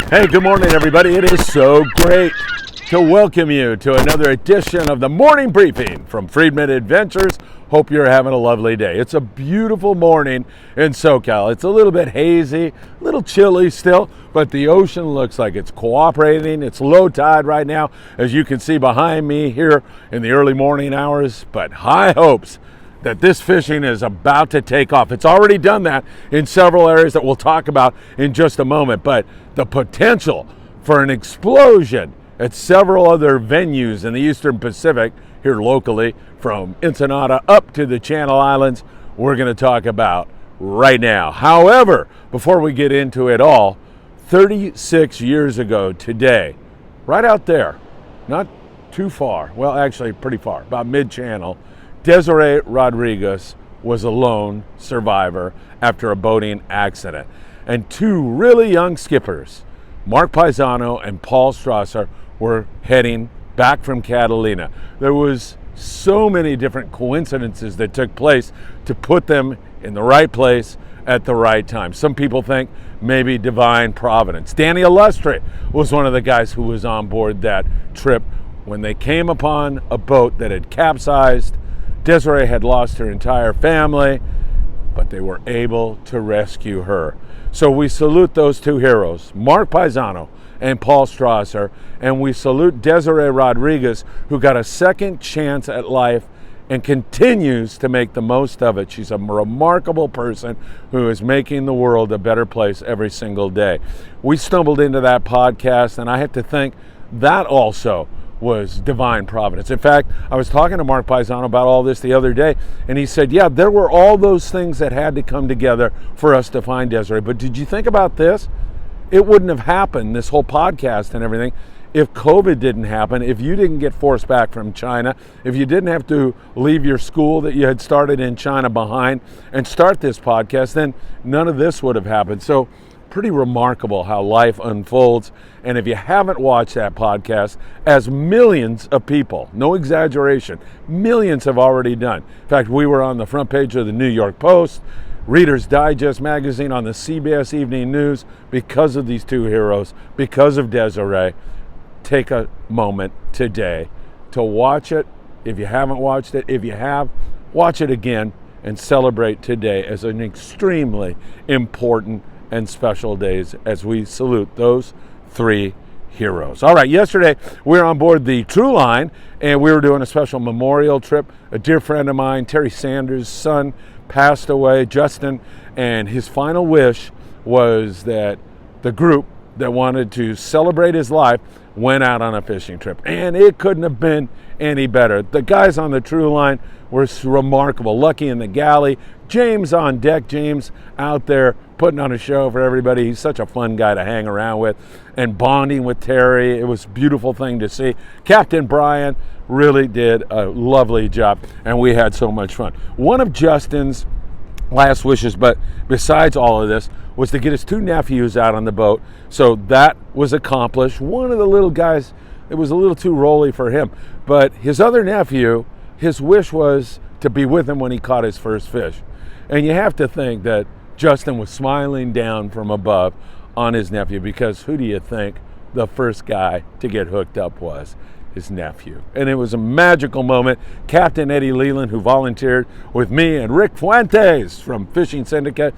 Hey, good morning, everybody. It is so great to welcome you to another edition of the Morning Briefing from Friedman Adventures. Hope you're having a lovely day. It's a beautiful morning in SoCal. It's a little bit hazy, a little chilly still, but the ocean looks like it's cooperating. It's low tide right now, as you can see behind me here in the early morning hours, but high hopes that this fishing is about to take off. It's already done that in several areas that we'll talk about in just a moment, but the potential for an explosion at several other venues in the Eastern Pacific here locally, from Ensenada up to the Channel Islands, we're going to talk about right now. However, before we get into it all, 36 years ago today, right out there, not too far, well, actually pretty far, about mid-channel, Desiree Rodriguez was a lone survivor after a boating accident. And two really young skippers, Mark Pisano and Paul Strasser, were heading back from Catalina. There was so many different coincidences that took place to put them in the right place at the right time. Some people think maybe divine providence. Danny Illustre was one of the guys who was on board that trip when they came upon a boat that had capsized. Desiree had lost her entire family, but they were able to rescue her. So we salute those two heroes, Mark Pisano and Paul Strasser, and we salute Desiree Rodriguez, who got a second chance at life and continues to make the most of it. She's a remarkable person who is making the world a better place every single day. We stumbled into that podcast, and I have to think that also was divine providence. In fact, I was talking to Mark Pisano about all this the other day, and he said, yeah, there were all those things that had to come together for us to find Desiree. But did you think about this? It wouldn't have happened, this whole podcast and everything, if COVID didn't happen, if you didn't get forced back from China, if you didn't have to leave your school that you had started in China behind and start this podcast, then none of this would have happened. So pretty remarkable how life unfolds. And if you haven't watched that podcast, as millions of people, no exaggeration, millions have already done. In fact, we were on the front page of the New York Post, Reader's Digest magazine, on the CBS Evening News because of these two heroes, because of Desiree. Take a moment today to watch it. If you haven't watched it, if you have, watch it again and celebrate today as an extremely important and special days as we salute those three heroes. All right, yesterday we were on board the True Line and we were doing a special memorial trip. A dear friend of mine, Terry Sanders' son, passed away, Justin, and his final wish was that the group that wanted to celebrate his life went out on a fishing trip. And it couldn't have been any better. The guys on the True Line were remarkable. Lucky in the galley, James on deck, James out there putting on a show for everybody. He's such a fun guy to hang around with, and bonding with Terry. It was a beautiful thing to see. Captain Brian really did a lovely job, and we had so much fun. One of Justin's last wishes, but besides all of this, was to get his two nephews out on the boat. So that was accomplished. One of the little guys, it was a little too rolly for him, but his other nephew, his wish was to be with him when he caught his first fish. And you have to think that Justin was smiling down from above on his nephew, because who do you think the first guy to get hooked up was? His nephew. And it was a magical moment. Captain Eddie Leland, who volunteered with me, and Rick Fuentes from Fishing Syndicate,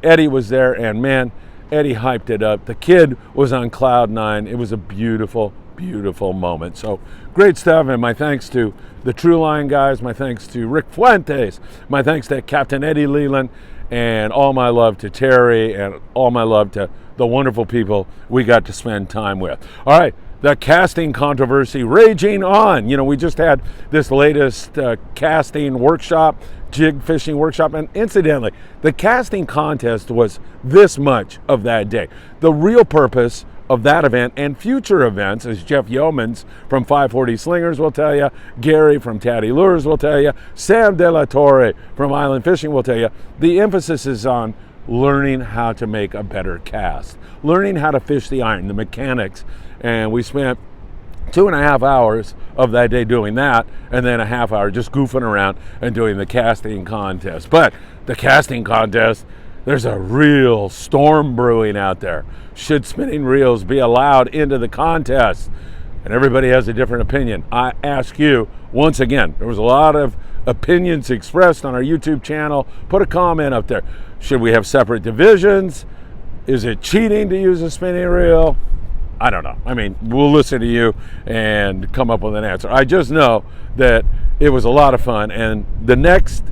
Eddie was there, and man, Eddie hyped it up. The kid was on cloud nine. It was a beautiful, beautiful moment. So great stuff, and my thanks to the True Line guys, my thanks to Rick Fuentes, my thanks to Captain Eddie Leland, and all my love to Terry, and all my love to the wonderful people we got to spend time with. All right, the casting controversy raging on. You know, we just had this latest casting workshop, jig fishing workshop, and incidentally, the casting contest was this much of that day. The real purpose of that event and future events, as Jeff Yeomans from 540 Slingers will tell you, Gary from Taddy Lures will tell you, Sam De La Torre from Island Fishing will tell you, the emphasis is on learning how to make a better cast, learning how to fish the iron, the mechanics. And we spent 2.5 hours of that day doing that, and then a half hour just goofing around and doing the casting contest. But the casting contest there's a real storm brewing out there. Should spinning reels be allowed into the contest? And everybody has a different opinion. I ask you, once again, there was a lot of opinions expressed on our YouTube channel. Put a comment up there. Should we have separate divisions? Is it cheating to use a spinning reel? I don't know. I mean, we'll listen to you and come up with an answer. I just know that it was a lot of fun, and the next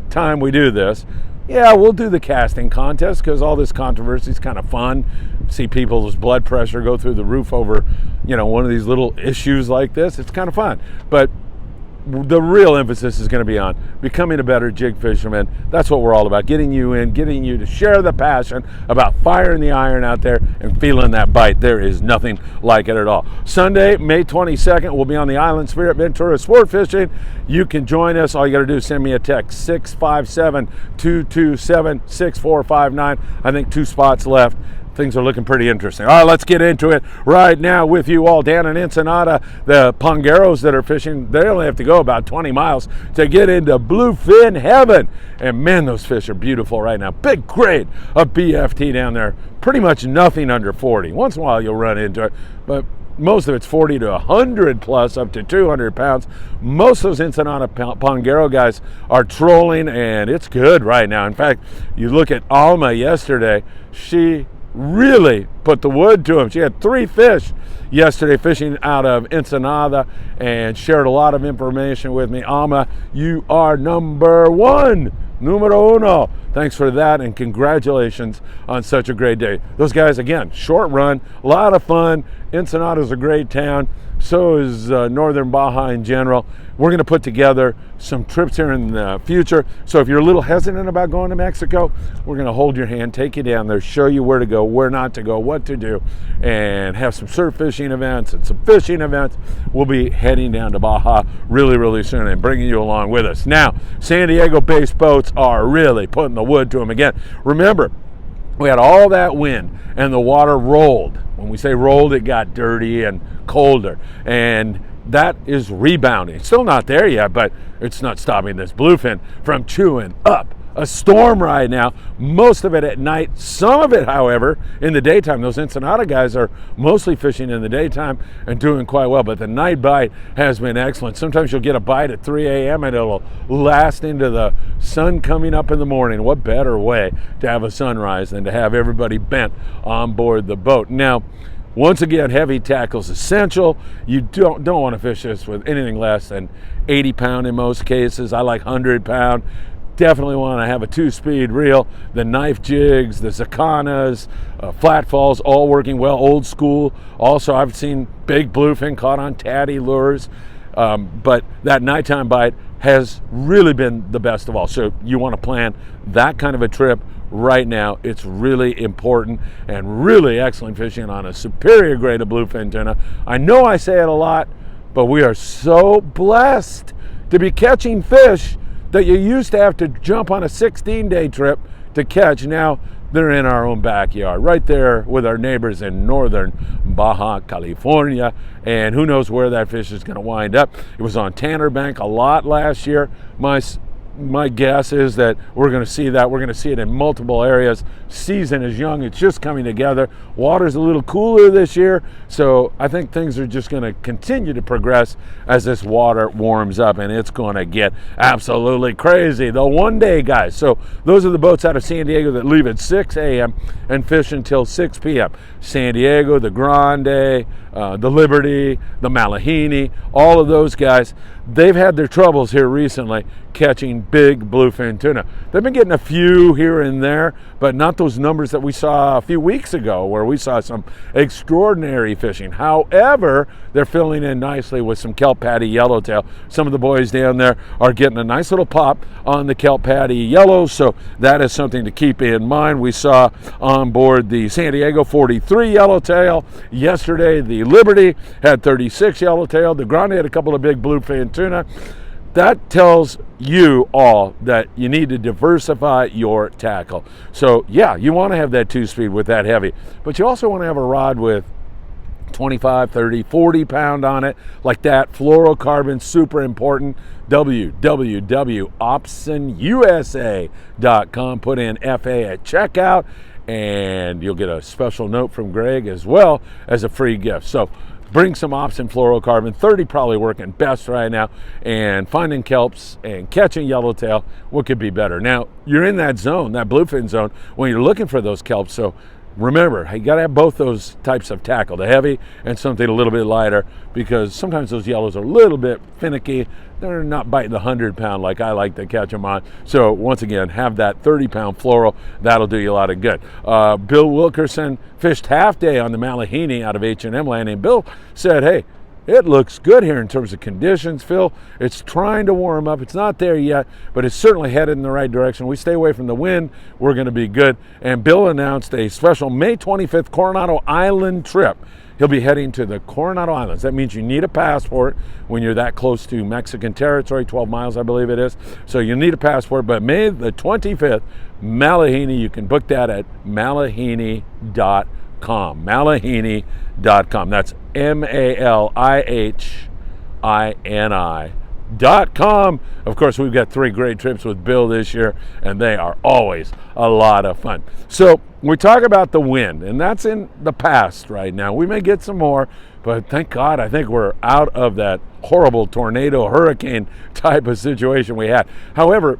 time we do this, yeah, we'll do the casting contest because all this controversy is kind of fun. See people's blood pressure go through the roof over, one of these little issues like this. It's kind of fun. But the real emphasis is going to be on becoming a better jig fisherman. That's what we're all about, getting you to share the passion about firing the iron out there and feeling that bite. There is nothing like it at all. Sunday, May 22nd, we'll be on the Island Spirit Ventura Sport Fishing. You can join us. All you got to do is send me a text, 657-227-6459. I think 2 spots left. Things are looking pretty interesting. All right, let's get into it right now with you all down in Ensenada. The pongeros that are fishing, they only have to go about 20 miles to get into bluefin heaven. And man, those fish are beautiful right now. Big grade of BFT down there. Pretty much nothing under 40. Once in a while you'll run into it, but most of it's 40 to 100 plus, up to 200 pounds. Most of those Ensenada pongero guys are trolling, and it's good right now. In fact, you look at Alma yesterday, she really put the wood to him. She had 3 fish yesterday fishing out of Ensenada and shared a lot of information with me. Alma, you are number 1, numero uno. Thanks for that, and congratulations on such a great day. Those guys, again, short run, a lot of fun. Ensenada's a great town. So is Northern Baja in general. We're going to put together some trips here in the future. So if you're a little hesitant about going to Mexico, we're going to hold your hand, take you down there, show you where to go, where not to go, what to do, and have some surf fishing events and some fishing events. We'll be heading down to Baja really, really soon and bringing you along with us. Now, San Diego-based boats are really putting the wood to them again. Remember, we had all that wind and the water rolled. When we say rolled, it got dirty and colder. And that is rebounding. It's still not there yet, but it's not stopping this bluefin from chewing up a storm right now. Most of it at night. Some of it, however, in the daytime. Those Ensenada guys are mostly fishing in the daytime and doing quite well. But the night bite has been excellent. Sometimes you'll get a bite at 3 a.m. and it'll last into the sun coming up in the morning. What better way to have a sunrise than to have everybody bent on board the boat? Now, once again, heavy tackle is essential. You don't want to fish this with anything less than 80 pound in most cases. I like 100 pound. Definitely want to have a 2-speed reel. The knife jigs, the Zacanas, flat falls, all working well, old school. Also, I've seen big bluefin caught on tatty lures. But that nighttime bite has really been the best of all. So you want to plan that kind of a trip right now. It's really important and really excellent fishing on a superior grade of bluefin tuna. I know I say it a lot, but we are so blessed to be catching fish that you used to have to jump on a 16-day trip to catch. Now they're in our own backyard, right there with our neighbors in northern Baja California, and who knows where that fish is going to wind up. It was on Tanner Bank a lot last year. My guess is that we're going to see that. We're going to see it in multiple areas. Season is young. It's just coming together. Water's a little cooler this year, so I think things are just going to continue to progress as this water warms up, and it's going to get absolutely crazy. The one-day guys. So those are the boats out of San Diego that leave at 6 a.m. and fish until 6 p.m. San Diego, the Grande, the Liberty, the Malahini, all of those guys, they've had their troubles here recently catching big bluefin tuna. They've been getting a few here and there, but not those numbers that we saw a few weeks ago where we saw some extraordinary fishing. However, they're filling in nicely with some kelp paddy yellowtail. Some of the boys down there are getting a nice little pop on the kelp paddy yellow, so that is something to keep in mind. We saw on board the San Diego 43 yellowtail yesterday. The Liberty had 36 yellowtail. The Grande had a couple of big bluefin tuna. That tells you all that you need to diversify your tackle. So yeah, you want to have that 2-speed with that heavy, but you also want to have a rod with 25, 30, 40 pound on it, like that. Fluorocarbon, super important. www.opsonusa.com. Put in FA at checkout, and you'll get a special note from Greg as well as a free gift. So bring some Opsin fluorocarbon. 30 probably working best right now. And finding kelps and catching yellowtail, what could be better? Now, you're in that zone, that bluefin zone, when you're looking for those kelps. So remember, you got to have both those types of tackle, the heavy and something a little bit lighter, because sometimes those yellows are a little bit finicky. They're not biting the 100-pound like I like to catch them on. So once again, have that 30-pound fluoro. That'll do you a lot of good. Bill Wilkerson fished half day on the Malahini out of H&M Landing. Bill said, hey, it looks good here in terms of conditions, Phil. It's trying to warm up. It's not there yet, but it's certainly headed in the right direction. We stay away from the wind, we're going to be good. And Bill announced a special May 25th Coronado Island trip. He'll be heading to the Coronado Islands. That means you need a passport when you're that close to Mexican territory, 12 miles, I believe it is. So you need a passport, but May the 25th, Malahini, you can book that at malahini.com. Malahini.com. That's MALIHINI.com. Of course, we've got 3 great trips with Bill this year, and they are always a lot of fun. So we talk about the wind, and that's in the past right now. We may get some more, but thank God, I think we're out of that horrible tornado, hurricane type of situation we had. However,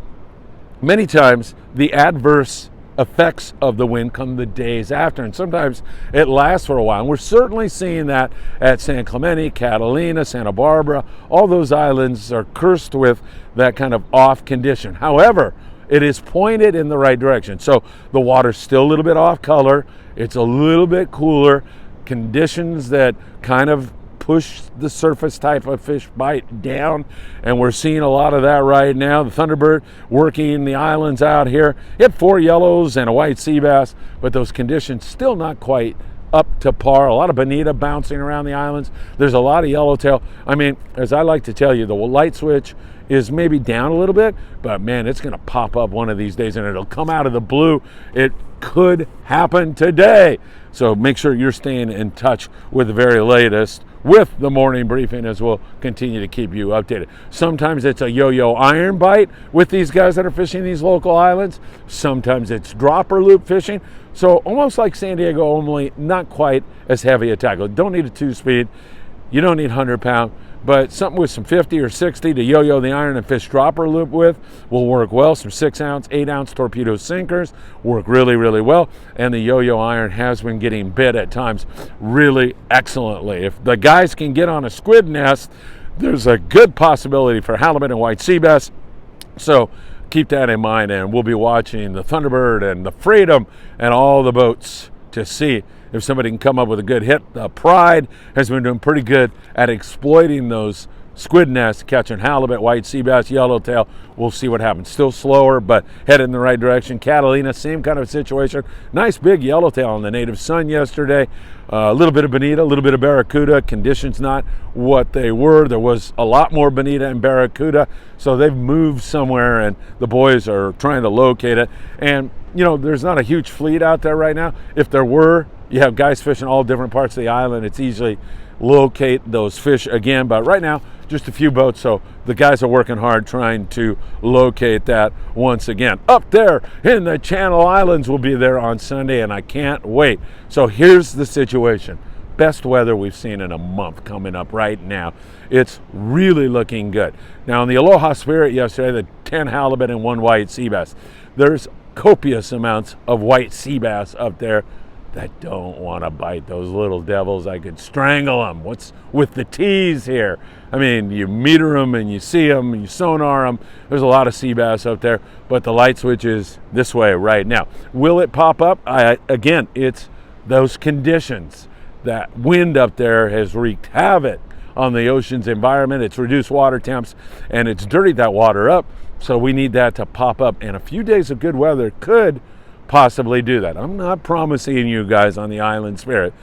many times the adverse effects of the wind come the days after, and sometimes it lasts for a while. And we're certainly seeing that at San Clemente, Catalina, Santa Barbara. All those islands are cursed with that kind of off condition. However, it is pointed in the right direction. So the water's still a little bit off color. It's a little bit cooler. Conditions that kind of push the surface type of fish bite down, and we're seeing a lot of that right now. The Thunderbird working the islands out here. It had 4 yellows and a white sea bass, but those conditions still not quite up to par. A lot of bonita bouncing around the islands. There's a lot of yellowtail. I mean, as I like to tell you, the light switch is maybe down a little bit, but man, it's going to pop up one of these days, and it'll come out of the blue. It could happen today. So make sure you're staying in touch with the very latest with the morning briefing, as we'll continue to keep you updated. Sometimes it's a yo-yo iron bite with these guys that are fishing these local islands. Sometimes it's dropper loop fishing. So almost like San Diego, only not quite as heavy a tackle. Don't need a 2-speed. You don't need 100-pound. But something with some 50 or 60 to yo-yo the iron and fish dropper loop with will work well. Some 6-ounce, 8-ounce torpedo sinkers work really, really well. And the yo-yo iron has been getting bit at times really excellently. If the guys can get on a squid nest, there's a good possibility for halibut and white sea bass. So keep that in mind, and we'll be watching the Thunderbird and the Freedom and all the boats to see if somebody can come up with a good hit. Pride has been doing pretty good at exploiting those squid nests, catching halibut, white sea bass, yellowtail. We'll see what happens. Still slower, but headed in the right direction. Catalina, same kind of situation. Nice big yellowtail on the native sun yesterday. A little bit of bonita, a little bit of barracuda. Conditions not what they were. There was a lot more bonita and barracuda, so they've moved somewhere, and the boys are trying to locate it. And, you know, there's not a huge fleet out there right now. If there were, you have guys fishing all different parts of the island. It's easily locate those fish again, but right now just a few boats, so the guys are working hard trying to locate that once again. Up there in the Channel Islands, we'll be there on Sunday, and I can't wait. So here's the situation. Best weather we've seen in a month coming up right now. It's really looking good. Now, on the Aloha Spirit yesterday, the 10 halibut and 1 white sea bass. There's copious amounts of white sea bass up there that don't want to bite those little devils. I could strangle them. What's with the tease here? I mean, you meter them and you see them, you sonar them. There's a lot of sea bass up there, but the light switch is this way right now. Will it pop up? Again, it's those conditions. That wind up there has wreaked havoc on the ocean's environment. It's reduced water temps, and it's dirtied that water up, so we need that to pop up. And a few days of good weather could possibly do that. I'm not promising you guys on the Island Spirit,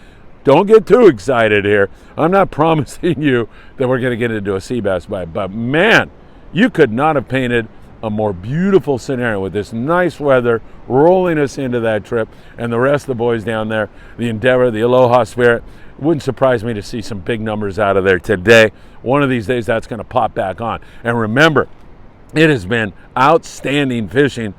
don't get too excited here. I'm not promising you that we're going to get into a sea bass bite, but man, you could not have painted a more beautiful scenario with this nice weather rolling us into that trip, and the rest of the boys down there, the Endeavor, the Aloha Spirit. It wouldn't surprise me to see some big numbers out of there today. One of these days that's going to pop back on. And remember, it has been outstanding fishing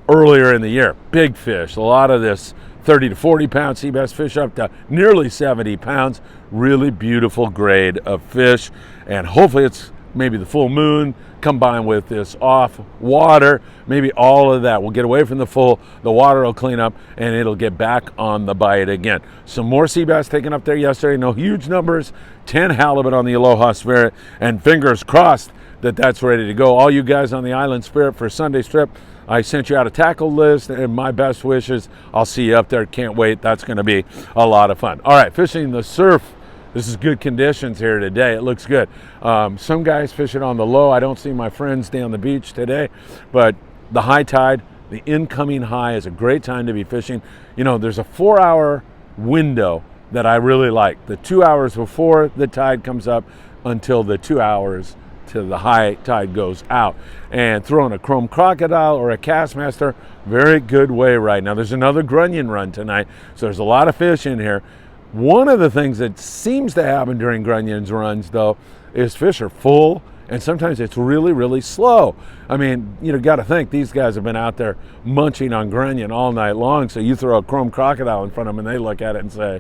earlier in the year. Big fish, a lot of this 30 to 40 pound sea bass fish up to nearly 70 pounds. Really beautiful grade of fish, and hopefully it's maybe the full moon combined with this off water, maybe all of that. We'll get away from the water will clean up, and it'll get back on the bite again. Some more sea bass taken up there yesterday, no huge numbers, 10 halibut on the Aloha Spirit, and fingers crossed that that's ready to go. All you guys on the Island Spirit for Sunday's trip, I sent you out a tackle list, and my best wishes. I'll see you up there. Can't wait. That's going to be a lot of fun. All right, fishing the surf. This is good conditions here today. It looks good. Some guys fishing on the low. I don't see my friends down the beach today, but the high tide, the incoming high is a great time to be fishing. You know, there's a 4-hour window that I really like. The 2 hours before the tide comes up until the 2 hours till the high tide goes out. And throwing a chrome crocodile or a Castmaster, very good way right now. There's another grunion run tonight, so there's a lot of fish in here. One of the things that seems to happen during grunions runs, though, is fish are full, and sometimes it's really, really slow. I mean, you know, got to think these guys have been out there munching on grunion all night long, so you throw a chrome crocodile in front of them, and they look at it and say,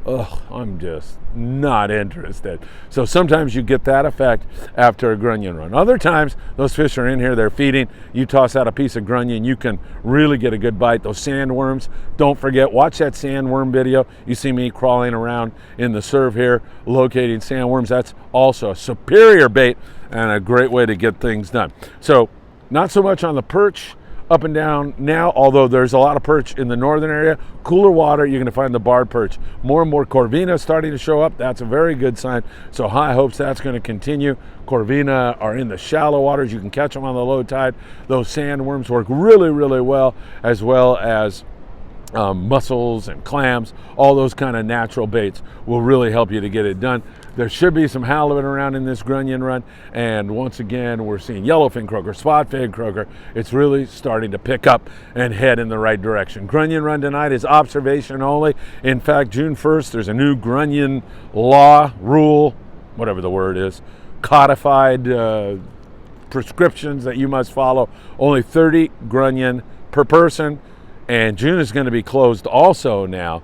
"Ugh, I'm just not interested." So sometimes you get that effect after a grunion run. Other times, those fish are in here, they're feeding. You toss out a piece of grunion, you can really get a good bite. Those sandworms, don't forget, watch that sandworm video. You see me crawling around in the surf here, locating sandworms. That's also a superior bait and a great way to get things done. So not so much on the perch up and down now, although there's a lot of perch in the northern area. Cooler water, you're going to find the barred perch. More and more corvina starting to show up. That's a very good sign. So high hopes that's going to continue. Corvina are in the shallow waters. You can catch them on the low tide. Those sandworms work really, really well as mussels and clams. All those kind of natural baits will really help you to get it done. There should be some halibut around in this grunion run, and once again we're seeing yellowfin croaker, spot-fed croaker. It's really starting to pick up and head in the right direction. Grunion run tonight is observation only. In fact, June 1st there's a new grunion law, rule, whatever the word is, codified prescriptions that you must follow. Only 30 grunion per person. And June is going to be closed also now,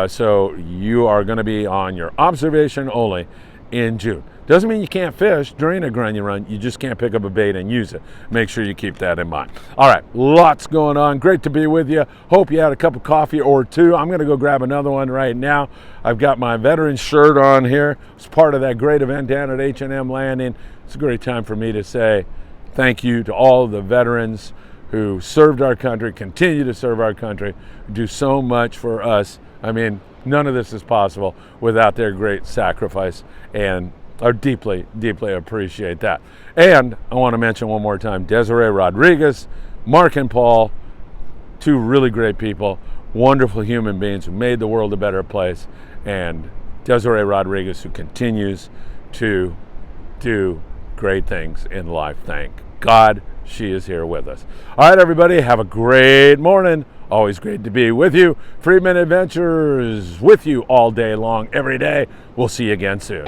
so you are going to be on your observation only in June. Doesn't mean you can't fish during a grunion run, you just can't pick up a bait and use it. Make sure you keep that in mind. All right, lots going on. Great to be with you. Hope you had a cup of coffee or two. I'm going to go grab another one right now. I've got my veteran shirt on here. It's part of that great event down at H&M Landing. It's a great time for me to say thank you to all of the veterans who served our country, continue to serve our country, do so much for us. I mean, none of this is possible without their great sacrifice, and I deeply, deeply appreciate that. And I want to mention one more time, Desiree Rodriguez, Mark and Paul, two really great people, wonderful human beings who made the world a better place, and Desiree Rodriguez, who continues to do great things in life. Thank God she is here with us. All right, everybody, have a great morning. Always great to be with you. Friedman Adventures with you all day long, every day. We'll see you again soon.